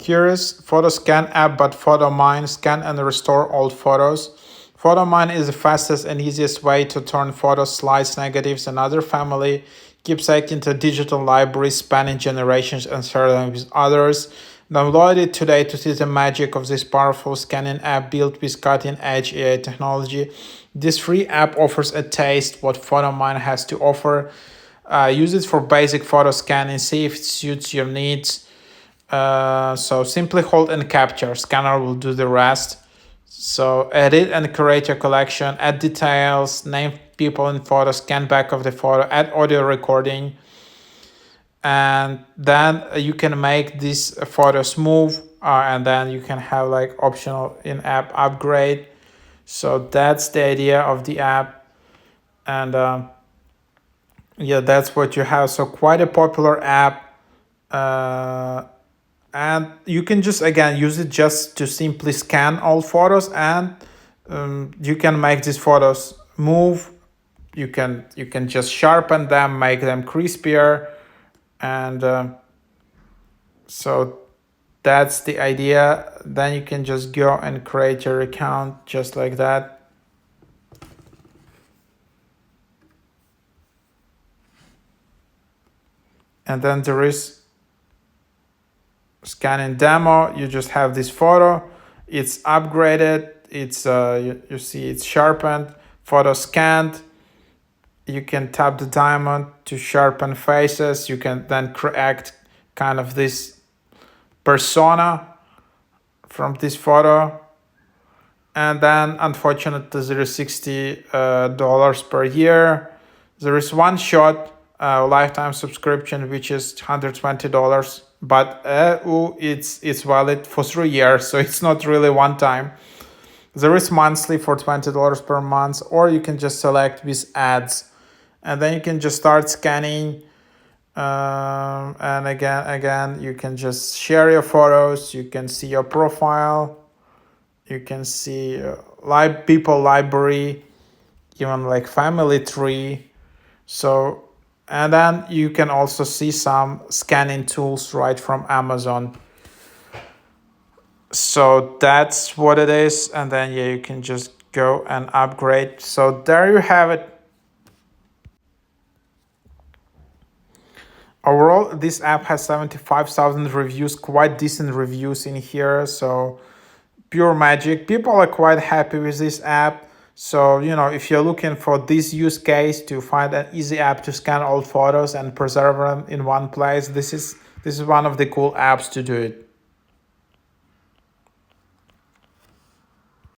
here is photo scan app, but Photomyne, scan and restore old photos. Photomyne is the fastest and easiest way to turn photos, slides, negatives, and other family keepsake into digital libraries spanning generations and share them with others. Download it today to see the magic of this powerful scanning app built with cutting-edge AI technology. This free app offers a taste what Photomyne has to offer. Use it for basic photo scanning, see if it suits your needs. So simply hold and capture. Scanner will do the rest. So edit and create your collection, add details, name people in photo, scan back of the photo, add audio recording. And then you can make these photos move, and then you can have like optional in-app upgrade. So that's the idea of the app. And yeah, that's what you have. So quite a popular app. And you can just again use it just to simply scan all photos, and you can make these photos move. You can just sharpen them, make them crispier, and so that's the idea. Then you can just go and create your account just like that. And then there is scanning demo. You just have this photo, it's upgraded, it's you see it's sharpened, photo scanned. You can tap the diamond to sharpen faces. You can then create kind of this persona from this photo. And then unfortunately there is $60 per year. There is one shot lifetime subscription, which is $120, but it's valid for 3 years, so it's not really one time. There is monthly for $20 per month, or you can just select with ads, and then you can just start scanning. And again, you can just share your photos. You can see your profile. You can see people library, even like family tree. So, and then you can also see some scanning tools right from Amazon. So that's what it is. And then yeah, you can just go and upgrade. So there you have it. Overall, this app has 75,000 reviews, quite decent reviews in here. So pure magic. People are quite happy with this app. So, if you're looking for this use case to find an easy app to scan old photos and preserve them in one place, this is one of the cool apps to do it.